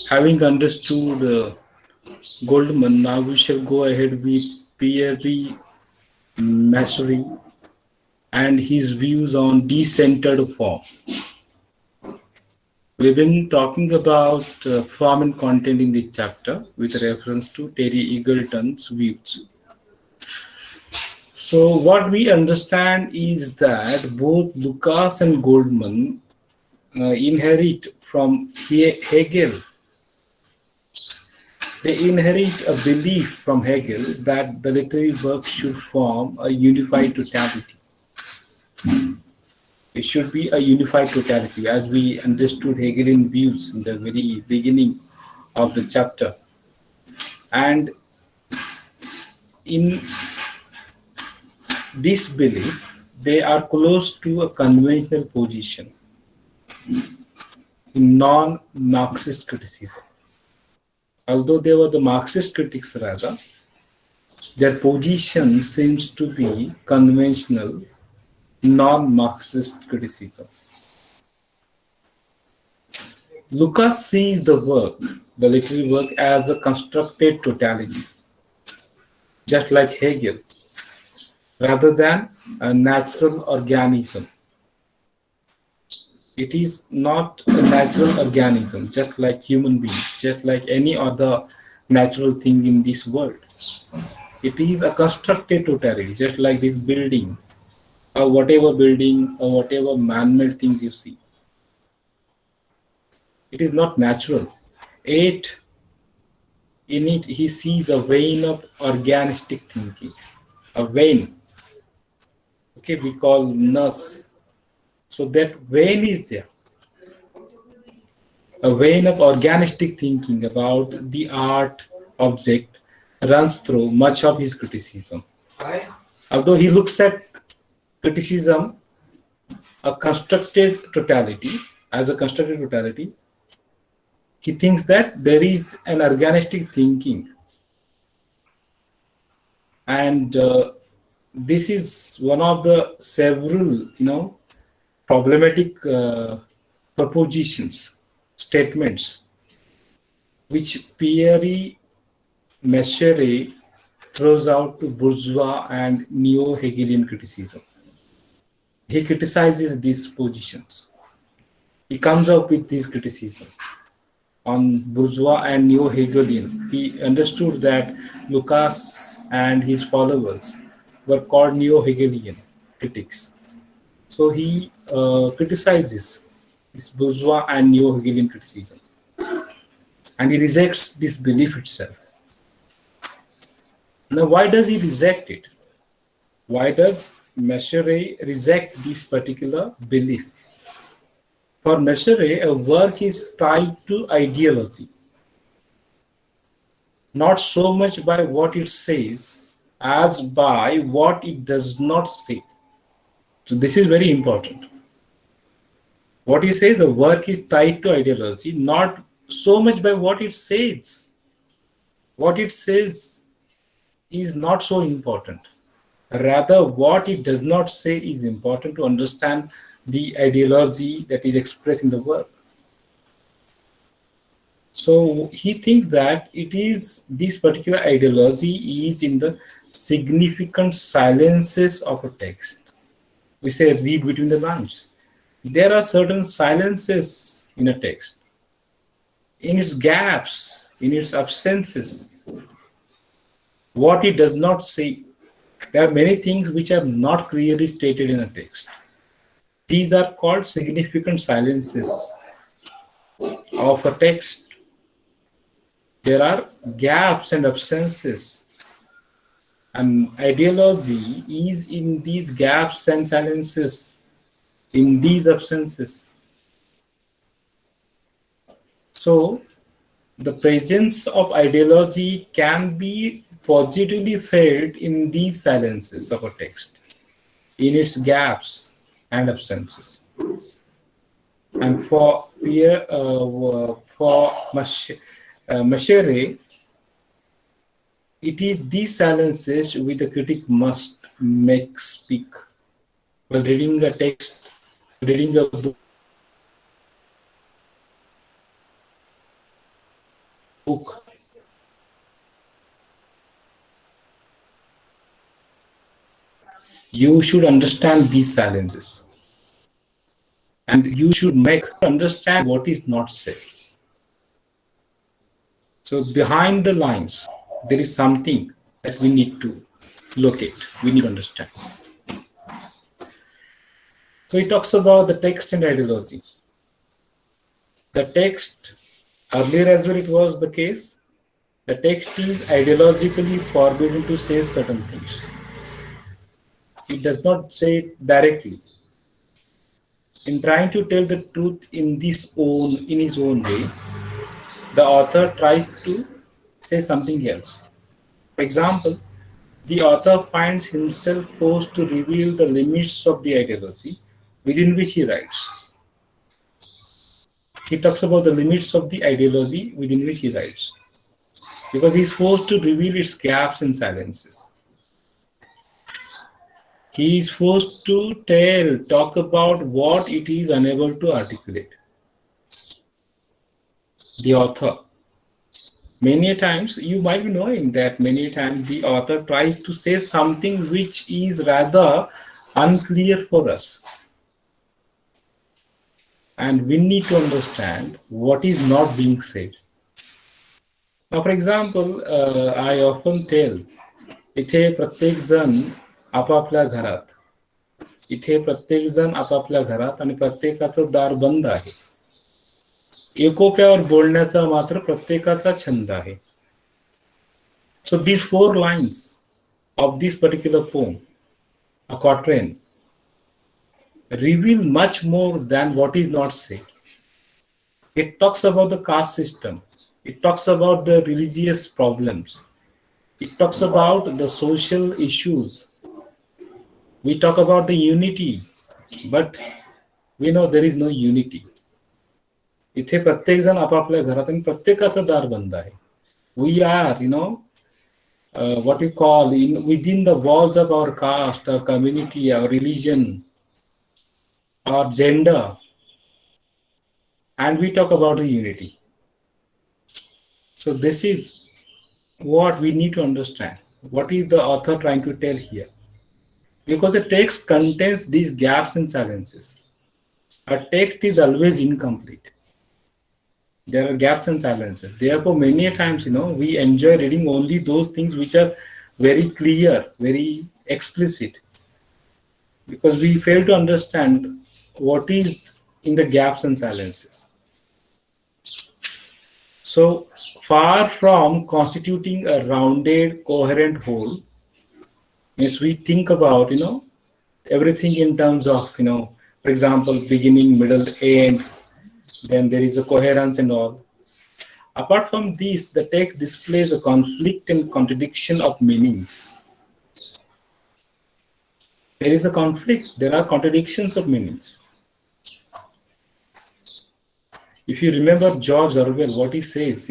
Having understood Goldman, now we shall go ahead with Pierre Massery and his views on decentered form. We've been talking about form and content in this chapter with reference to Terry Eagleton's views. So, what we understand is that both Lucas and Goldman inherit from Hegel. They inherit a belief from Hegel that the literary work should form a unified totality. It should be a unified totality, as we understood Hegelian views in the very beginning of the chapter. And in this belief, they are close to a conventional position in non-Marxist criticism. Although they were the Marxist critics rather, their position seems to be conventional, non-Marxist criticism. Lucas sees the literary work, as a constructed totality, just like Hegel, rather than a natural organism. It is not a natural organism, just like human beings, just like any other natural thing in this world. It is a constructed totality, just like this building or whatever man-made things you see. It is not natural. Yet, in it, he sees a vein of organistic thinking. A vein, okay, we call nurse. So that vein is there. A vein of organistic thinking about the art object runs through much of his criticism. Although he looks at criticism a constructed totality, as a constructed totality, he thinks that there is an organistic thinking. And this is one of the several, problematic propositions, statements, which Pierre Messier throws out to bourgeois and neo-Hegelian criticism. He criticizes these positions. He comes up with this criticism on bourgeois and neo-Hegelian. He understood that Lucas and his followers were called neo-Hegelian critics. So he criticizes this bourgeois and neo-Hegelian criticism. And he rejects this belief itself. Now, why does he reject it? Why does Messier reject this particular belief? For Messier, a work is tied to ideology, not so much by what it says as by what it does not say. So this is very important. What he says, a work is tied to ideology, not so much by what it says. What it says is not so important. Rather, what it does not say is important to understand the ideology that is expressed in the work. So he thinks that it is this particular ideology is in the significant silences of a text. We say read between the lines. There are certain silences in a text, in its gaps, in its absences, what it does not say. There are many things which are not clearly stated in a text. These are called significant silences of a text. There are gaps and absences. And ideology is in these gaps and silences, in these absences. So, the presence of ideology can be positively felt in these silences of a text, in its gaps and absences. And for Messier, it is these silences which the critic must make speak. While reading a text, reading a book, book, you should understand these silences, and you should make understand what is not said. So behind the lines, there is something that we need to locate, we need to understand. So he talks about the text and ideology. The text, earlier as well it was the case, the text is ideologically forbidden to say certain things. It does not say it directly. In trying to tell the truth in his own way, the author tries to say something else. For example, the author finds himself forced to reveal the limits of the ideology within which he writes. He talks about the limits of the ideology within which he writes because he is forced to reveal its gaps and silences. He is forced to talk about what it is unable to articulate. The author. Many times, you might be knowing that many times the author tries to say something which is rather unclear for us. And we need to understand what is not being said. Now, for example, I often tell, इथे प्रत्येक जण आपापल्या घरात इथे प्रत्येक जण आपापल्या घरात आणि प्रत्येकाचं दार बंद आहे. एकोप्यावर बोलण्याचा मात्र प्रत्येकाचा छंद आहे. So these 4 lines of this particular poem, a quatrain, reveal much more than what is not said. It talks about the caste system. It talks about the religious problems. It talks about the social issues. We talk about the unity, but we know there is no unity. इथे प्रत्येक जण आपापल्या घरात आणि प्रत्येकाचं दार बंद आहे. We are, what we call within the walls of our caste, our community, our religion, our gender, and we talk about the unity. So this is what we need to understand. What is the author trying to tell here? Because the text contains these gaps and silences. A text is always incomplete. There are gaps and silences. Therefore, many times, we enjoy reading only those things which are very clear, very explicit, because we fail to understand what is in the gaps and silences. So, far from constituting a rounded, coherent whole, means we think about, everything in terms of, for example, beginning, middle, end, then there is a coherence and all. Apart from this, the text displays a conflict and contradiction of meanings. There is a conflict, there are contradictions of meanings. If you remember George Orwell, what he says,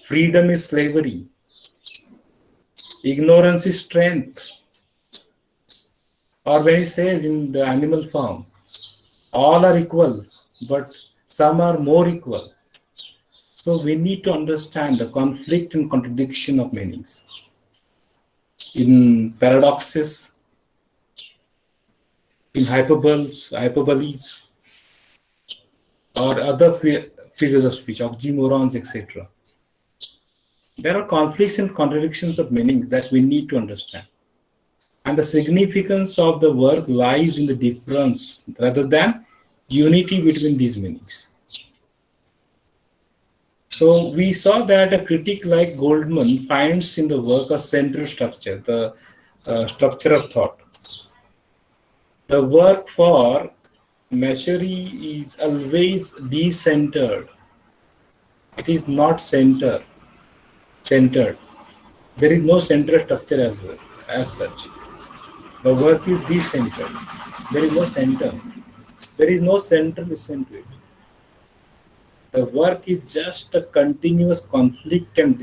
freedom is slavery, ignorance is strength. Or when he says in the animal form, all are equal, but some are more equal. So we need to understand the conflict and contradiction of meanings. In paradoxes, in hyperboles, or other figures of speech, oxymorons, etc. There are conflicts and contradictions of meaning that we need to understand. And the significance of the work lies in the difference rather than unity between these meanings. So we saw that a critic like Goldman finds in the work a central structure, the structure of thought. The work for Machery is always decentered. It is not centered. There is no central structure as well, as such. The work is decentered. There is no center. There is no centralism to it. The work is just a continuous conflict and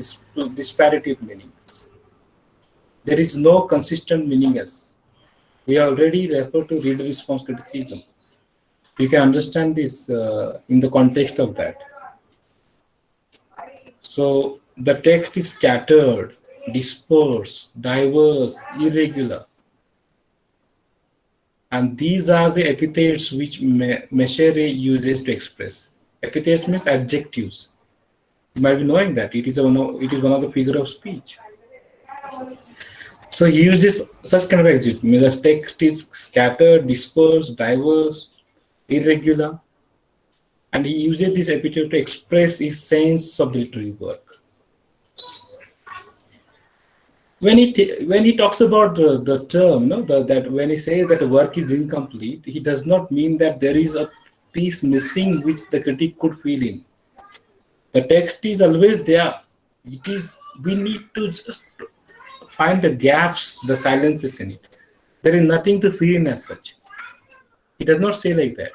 disparity of meanings. There is no consistent meaning as. We already refer to reader response criticism. You can understand this in the context of that. So the text is scattered, dispersed, diverse, irregular, and these are the epithets which Mechere uses to express. Epithets means adjectives. You might be knowing that it is one of the figure of speech. So he uses such kind of adjective. The text is scattered, dispersed, diverse, irregular, and he uses this epithet to express his sense of the literary work. When he talks about the term, no, that when he says that a work is incomplete, he does not mean that there is a piece missing which the critic could fill in. The text is always there. It is we need to just find the gaps, the silences in it. There is nothing to fill in as such. He does not say like that.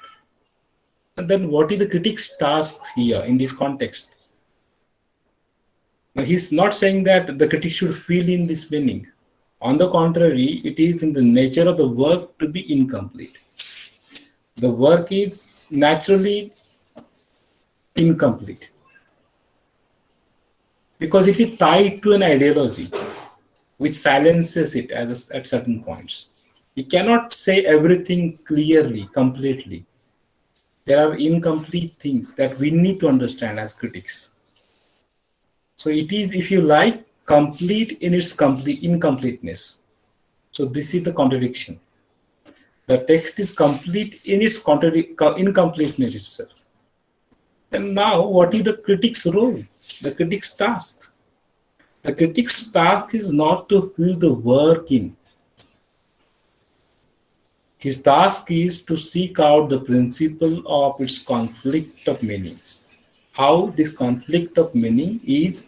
And then what is the critic's task here in this context? Now, he's not saying that the critic should fill in this meaning. On the contrary, it is in the nature of the work to be incomplete. The work is naturally incomplete because it is tied to an ideology which silences it at certain points. You cannot say everything clearly, completely. There are incomplete things that we need to understand as critics. So it is, if you like, complete in its complete incompleteness. So this is the contradiction. The text is complete in its incompleteness itself. And now, what is the critic's role? The critic's task. The critic's task is not to fill the work in. His task is to seek out the principle of its conflict of meanings. How this conflict of meaning is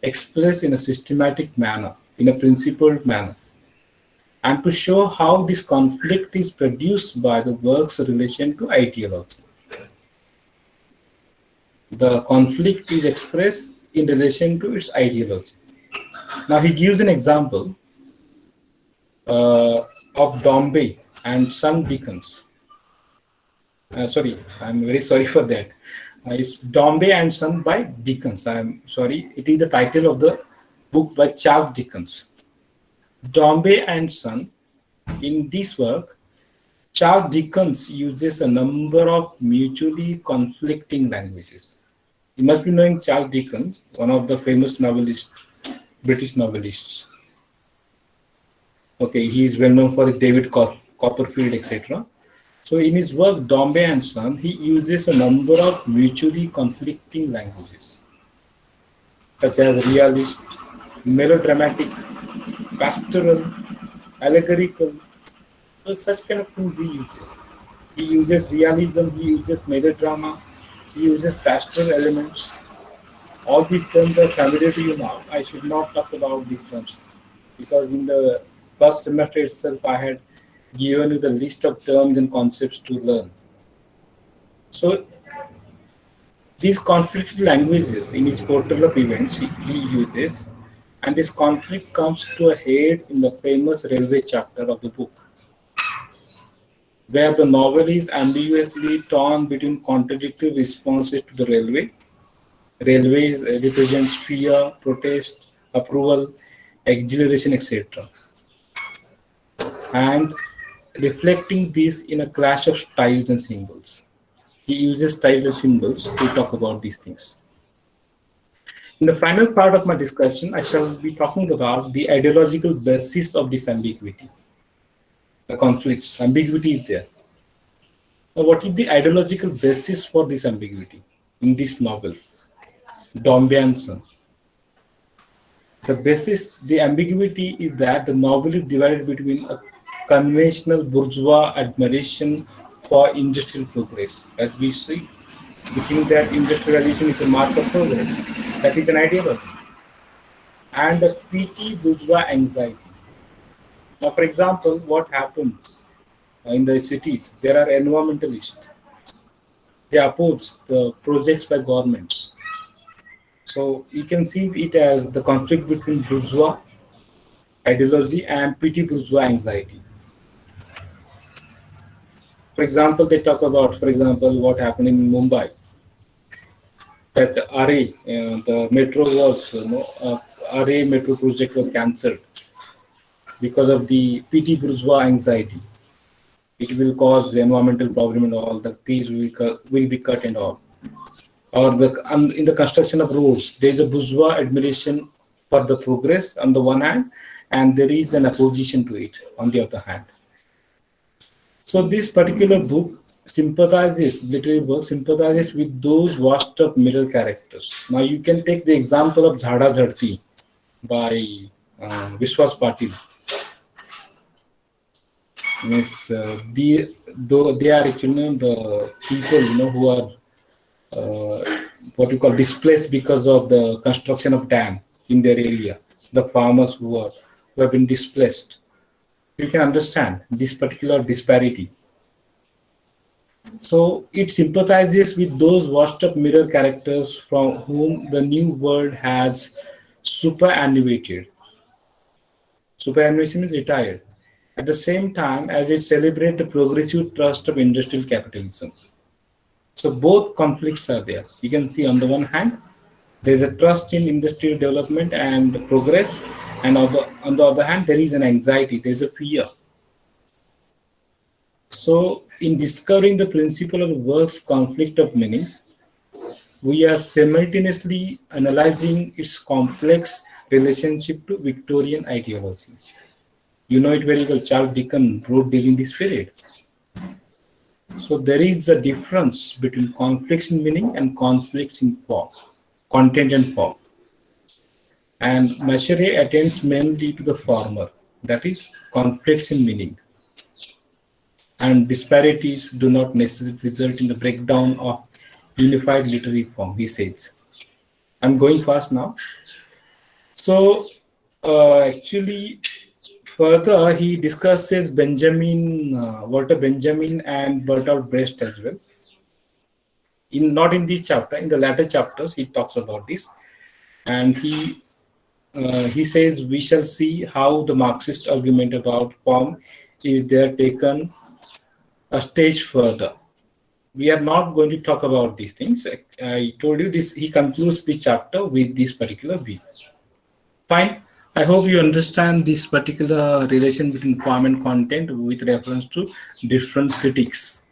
expressed in a systematic manner, in a principled manner, and to show how this conflict is produced by the work's relation to ideology. The conflict is expressed in relation to its ideology. Now he gives an example of Dombey and Son Dickens. Sorry, I'm very sorry for that. It's Dombey and Son by Dickens. I'm sorry, it is the title of the book by Charles Dickens. Dombey and Son. In this work, Charles Dickens uses a number of mutually conflicting languages. You must be knowing Charles Dickens, one of the famous novelists, British novelists. Okay, he is well known for David Copperfield, etc. So in his work Dombey and Son, he uses a number of mutually conflicting languages, such as realist, melodramatic, pastoral, allegorical, so such kind of things he uses. He uses realism, he uses melodrama, he uses pastoral elements. All these terms are familiar to you now. I should not talk about these terms because in the first semester itself I had given you the list of terms and concepts to learn. So these conflicted languages in his portal of events he uses, and this conflict comes to a head in the famous railway chapter of the book, where the novel is ambiguously torn between contradictory responses to the railway. Railways represents fear, protest, approval, exhilaration, etc. And reflecting this in a clash of styles and symbols. He uses styles and symbols to talk about these things. In the final part of my discussion, I shall be talking about the ideological basis of this ambiguity. The conflicts, ambiguity is there. Now, what is the ideological basis for this ambiguity in this novel, Dombey and Son? The basis, the ambiguity is that the novel is divided between a conventional bourgeois admiration for industrial progress. As we see, we think that industrialization is a mark of progress. That is an ideology. And a petty bourgeois anxiety. Now, for example, what happens in the cities? There are environmentalists. They oppose the projects by governments. So you can see it as the conflict between bourgeois ideology and petty bourgeois anxiety. For example, they talk about, for example, what happened in Mumbai. that RA, the metro was, RA metro project was cancelled because of the PT bourgeois anxiety. It will cause environmental problem and all. The trees will be cut and all. Or in the construction of roads, there is a bourgeois admiration for the progress on the one hand, and there is an opposition to it on the other hand. So this particular book literary book sympathizes with those washed up mirror characters. Now you can take the example of Jhada Jharti by Vishwas Patil. Means though they are actually, the people, who are what you call displaced because of the construction of dam in their area, the farmers who have been displaced. You can understand this particular disparity. So it sympathizes with those washed up mirror characters from whom the new world has superannuated. Superannuation is retired. At the same time as it celebrates the progressive trust of industrial capitalism. So both conflicts are there. You can see on the one hand, there is a trust in industrial development and progress, and on the other hand, there is an anxiety, there is a fear. So, in discovering the principle of the work's conflict of meanings, we are simultaneously analyzing its complex relationship to Victorian ideology. You know it very well, Charles Dickens wrote during this period. So there is a difference between conflicts in meaning and conflicts in form, content and form. And Macherey attends mainly to the former, that is, conflicts in meaning. And disparities do not necessarily result in the breakdown of unified literary form, he says. I'm going fast now. So, actually, further, he discusses Walter Benjamin and Bertolt Brecht as well. Not in this chapter, in the latter chapters, he talks about this, and he says we shall see how the Marxist argument about form is there taken a stage further. We are not going to talk about these things. I told you this. He concludes the chapter with this particular view. Fine. I hope you understand this particular relation between form and content with reference to different critics.